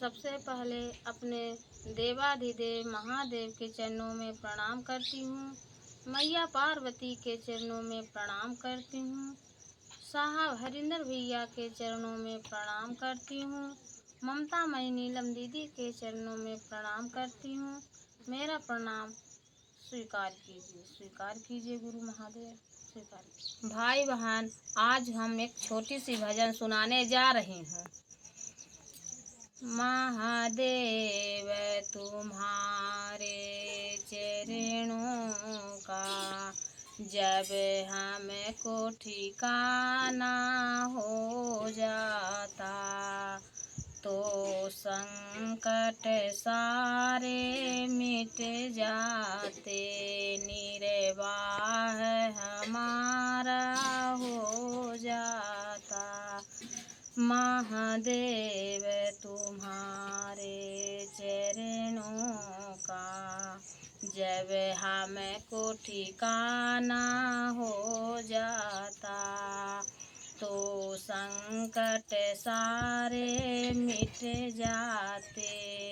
सबसे पहले अपने देवाधिदेव महादेव के चरणों में प्रणाम करती हूँ। मैया पार्वती के चरणों में प्रणाम करती हूँ। साहब हरिंदर भैया के चरणों में प्रणाम करती हूँ। ममता मई नीलम दीदी के चरणों में प्रणाम करती हूँ। मेरा प्रणाम स्वीकार कीजिए गुरु महादेव, स्वीकार कीजिए। भाई बहन, आज हम एक छोटी सी भजन सुनाने जा रहे हैं। महादेव तुम्हारे चरणों का जब हमको ठिकाना हो जाता, तो संकट सारे मिट जाते, निर्वाह हमारा हो जाता। महादेव तुम्हारे चरणों का जब हमको ठिकाना हो जाता, तो संकट सारे मिट जाते,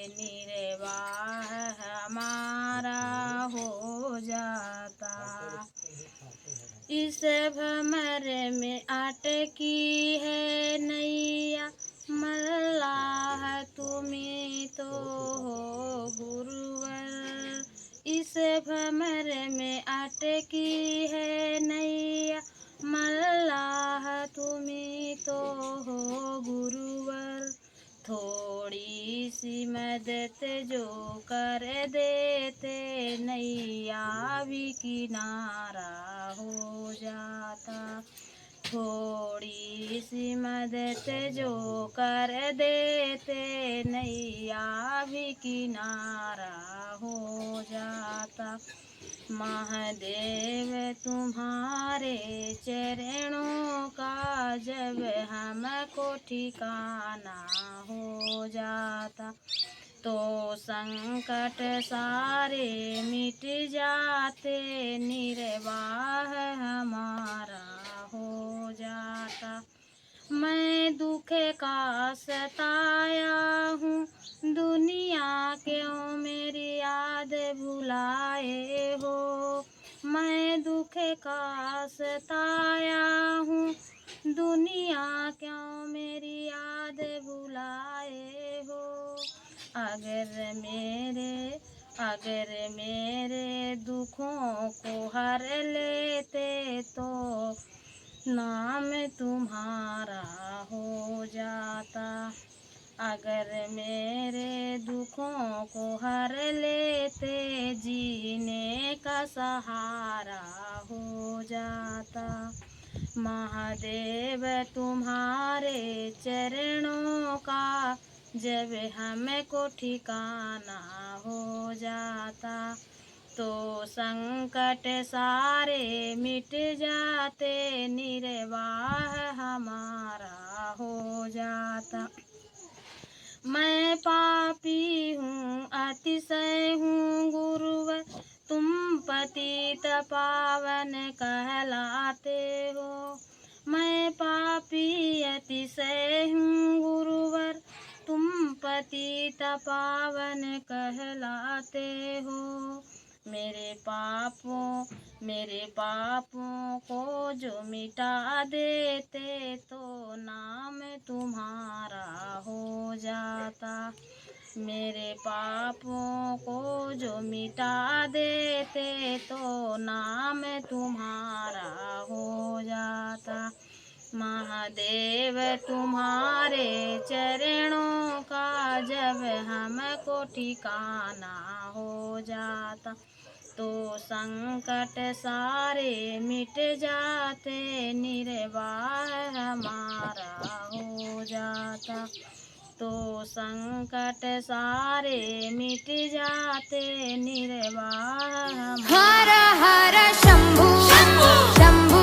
निर्वाह हमारा हो जाता। इस भंवर में अटकी है नैया, मल्लाह तुम्हीं तो हो गुरुवर। इस भंवर में अटकी है नैया, मल्लाह तुम्हीं तो हो गुरुवर। थोड़ी सी मदद जो कर देते, नैया भी किनारा हो जाता। थोड़ी सी मदद जो कर देते, नैया भी किनारा हो जाता। महादेव तुम्हारे चरणों का जब हमको ठिकाना हो जाता, तो संकट सारे मिट जाते, निर्वाह हमारा हो जाता। मैं दुख का सताया हूँ, दुनिया क्यों मेरी याद भुलाए हो। मैं दुख का सताया हूँ, दुनिया क्यों मेरी याद भुलाए हो। अगर मेरे दुखों को हर लेते, तो नाम तुम्हारा हो जाता। अगर मेरे दुखों को हर लेते, जीने का सहारा हो जाता। महादेव तुम्हारे चरणों का जब हमको ठिकाना हो जाता, तो संकट सारे मिट जाते, निर्वाह हमारा हो जाता। मैं पापी हूँ अतिशय हूँ गुरुवर, तुम पतित पावन कहलाते हो। मैं पापी अतिशय हूँ गुरुवर, तुम पतित पावन कहलाते हो। मेरे पापों को जो मिटा देते, तो नाम तुम्हारा हो जाता। मेरे पापों को जो मिटा देते, तो नाम तुम्हारा हो जाता। महादेव तुम्हारे चरणों का जब हमको ठिकाना हो जाता, तो संकट सारे मिट जाते, निर्वाह हमारा हो जाता। तो संकट सारे मिट जाते, निर्वाह हमारा। हर हर शंभू शंभू शंभू।